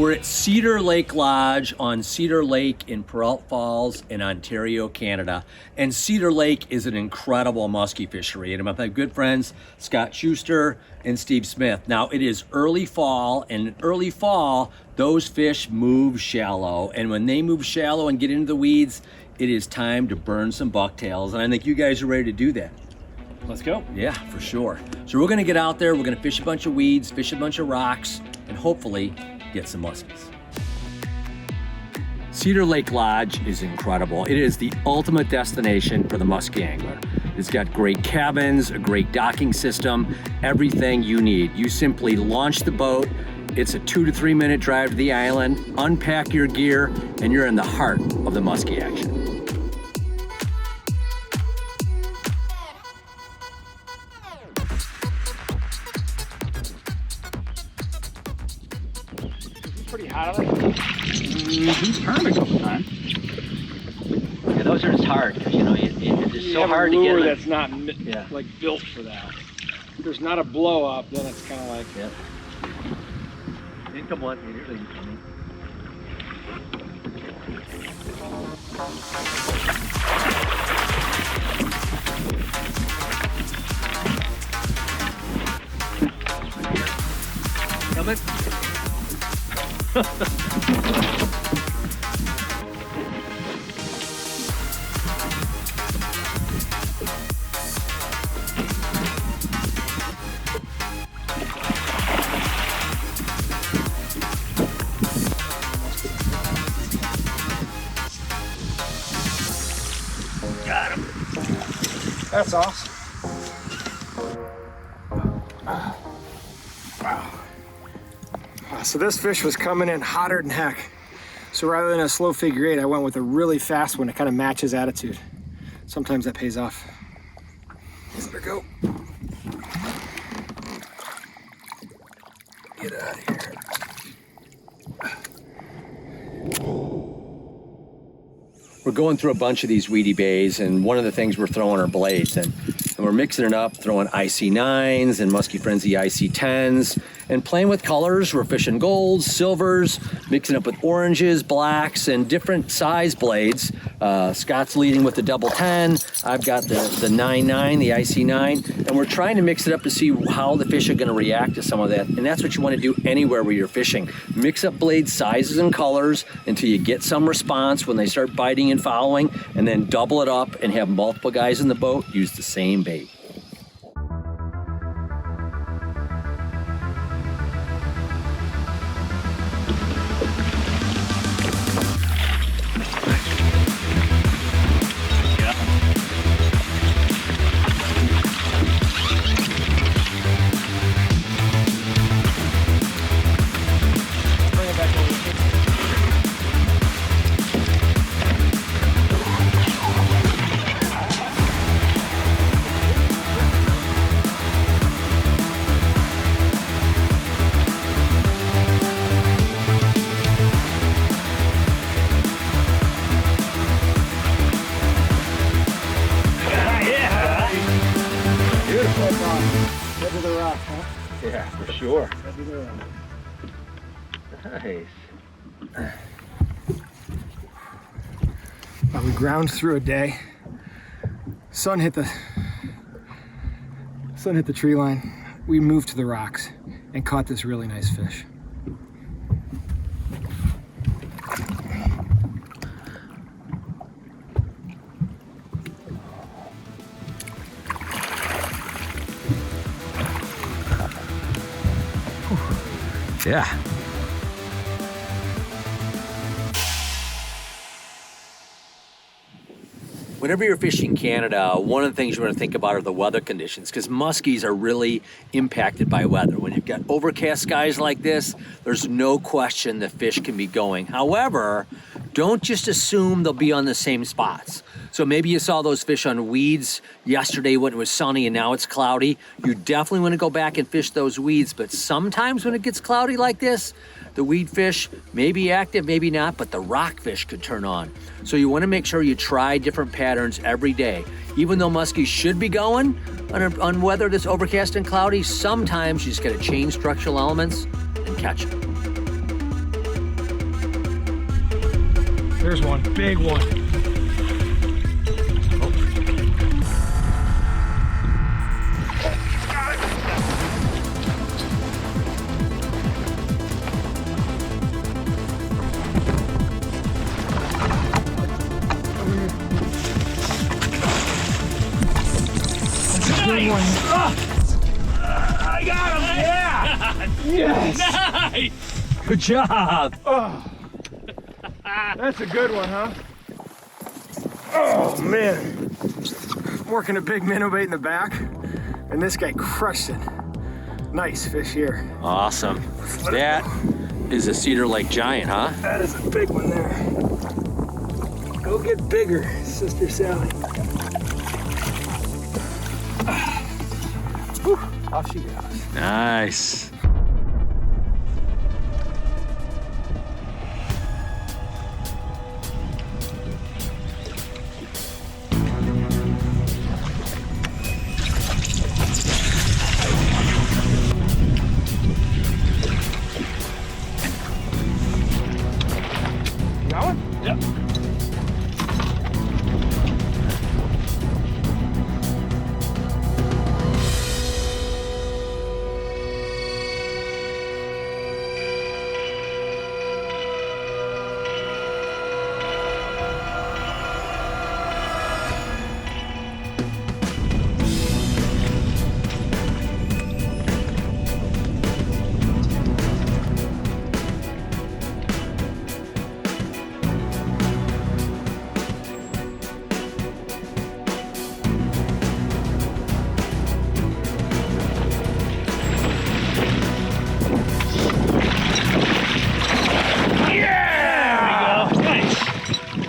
We're at Cedar Lake Lodge on Cedar Lake in Peralt Falls in Ontario, Canada. And Cedar Lake is an incredible muskie fishery. And I'm with my good friends, Scott Schuster and Steve Smith. Now it is early fall, and in early fall, those fish move shallow. And when they move shallow and get into the weeds, it is time to burn some bucktails. And I think you guys are ready to do that. Let's go. Yeah, for sure. So we're gonna get out there, we're gonna fish a bunch of weeds, fish a bunch of rocks, and hopefully get some muskies. Cedar Lake Lodge is incredible. It is the ultimate destination for the muskie angler. It's got great cabins, a great docking system, everything you need. You simply launch the boat, it's a 2 to 3 minute drive to the island, unpack your gear, and you're in the heart of the muskie action. Pretty hot on it. Turned a couple times. Yeah, those are just hard because you know it's just so hard to get. Like, that's not like built for that. If there's not a blow up, then it's kind of like. Yeah. Didn't come one. Usually coming. Coming. Got him. That's awesome. So this fish was coming in hotter than heck. So rather than a slow figure eight, I went with a really fast one to kind of match his attitude. Sometimes that pays off. Let her go. Get out of here. We're going through a bunch of these weedy bays, and one of the things we're throwing are blades, and we're mixing it up, throwing IC9s and Muskie Frenzy IC10s, and playing with colors. We're fishing golds, silvers, mixing up with oranges, blacks, and different size blades. Scott's leading with the double 10. I've got the 9.9, the IC9, and we're trying to mix it up to see how the fish are gonna react to some of that. And that's what you wanna do anywhere where you're fishing. Mix up blade sizes and colors until you get some response when they start biting and following, and then double it up and have multiple guys in the boat use the same bait. Head to the rock, huh? Yeah, for sure. Head to the rock. Nice. We ground through a day. Sun hit the tree line. We moved to the rocks and caught this really nice fish. Yeah. Whenever you're fishing Canada, one of the things you want to think about are the weather conditions, because muskies are really impacted by weather. When you've got overcast skies like this, there's no question the fish can be going. However, don't just assume they'll be on the same spots. So maybe you saw those fish on weeds yesterday when it was sunny and now it's cloudy. You definitely want to go back and fish those weeds, but sometimes when it gets cloudy like this, the weed fish may be active, maybe not, but the rock fish could turn on. So you want to make sure you try different patterns every day. Even though muskies should be going on weather that's overcast and cloudy, sometimes you just got to change structural elements and catch them. There's one, big one. I got him! Yeah! Yes! Nice! Good job! Oh, that's a good one, huh? Oh, man. I'm working a big minnow bait in the back, and this guy crushed it. Nice fish here. Awesome. That is a Cedar Lake giant, huh? That is a big one there. Go get bigger, Sister Sally. Whew, off she goes. Nice. Got one? Yep.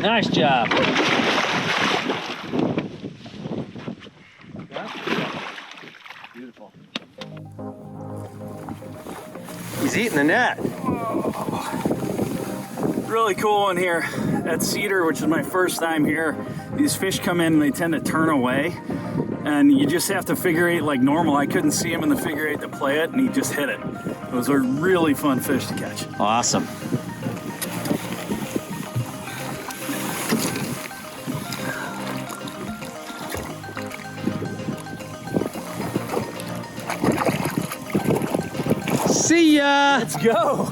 Nice job. Beautiful. He's eating the net. Really cool one here at Cedar, which is my first time here. These fish come in and they tend to turn away, and you just have to figure eight like normal. I couldn't see him in the figure eight to play it, and he just hit it. It was a really fun fish to catch. Awesome. See ya! Let's go.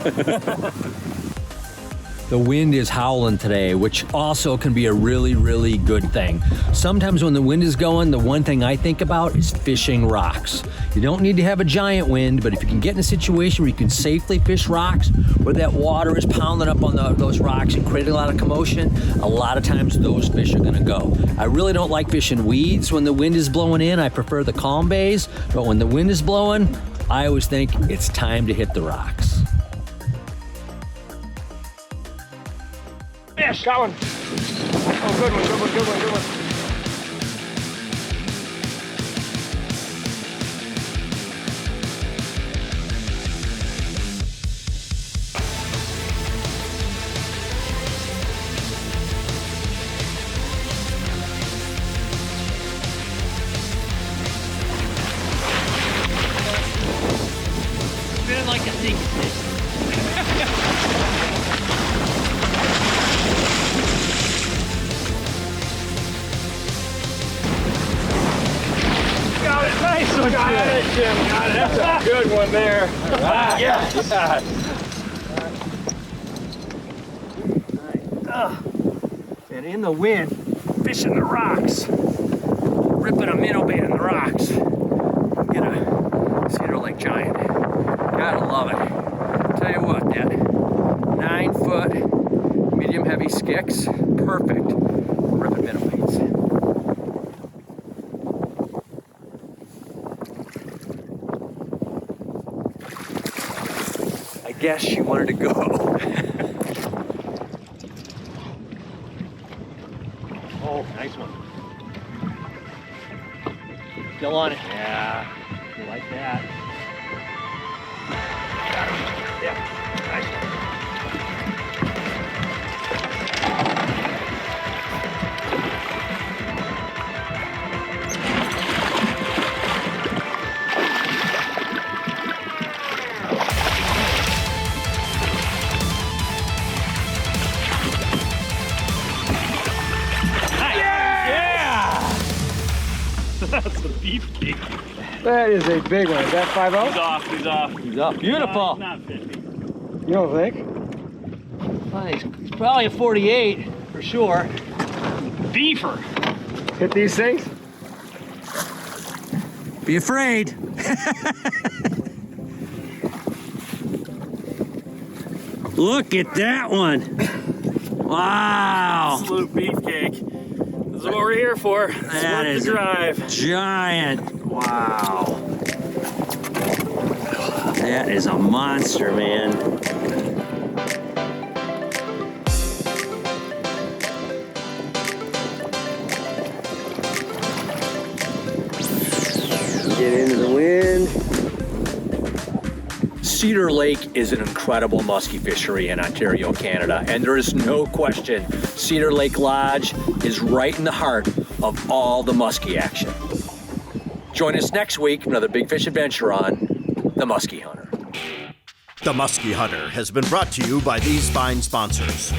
The wind is howling today, which also can be a really, really good thing. Sometimes when the wind is going, the one thing I think about is fishing rocks. You don't need to have a giant wind, but if you can get in a situation where you can safely fish rocks, where that water is pounding up on those rocks and creating a lot of commotion, a lot of times those fish are gonna go. I really don't like fishing weeds when the wind is blowing in. I prefer the calm bays, but when the wind is blowing, I always think it's time to hit the rocks. Fish! Got one. Oh, good one, good one, good one, good one. Feeling like a sink fish. Got it, nice one. Got it, Jim. Got it. That's a good one there. Right. Yes. And in the wind, fishing the rocks, ripping a minnow bait in the rocks. Get a Cedar Lake giant. Gotta love it. Tell you what, that 9-foot medium heavy skicks, perfect for ripping minnow baits. I guess she wanted to go. Oh, nice one. Still on it. Yeah, you like that. Yeah, nice. That is a big one. Is that 5-0? He's off, he's off. He's up. Beautiful. He's not 50. You don't think? Well, it's probably a 48 for sure. Beefer. Hit these things? Be afraid. Look at that one. Wow. Absolute beefcake. This is what we're here for. That It's is worth the drive. giant. Wow. That is a monster, man. Get into the wind. Cedar Lake is an incredible muskie fishery in Ontario, Canada, and there is no question Cedar Lake Lodge is right in the heart of all the muskie action. Join us next week for another big fish adventure on The Muskie Hunter. The Muskie Hunter has been brought to you by these fine sponsors.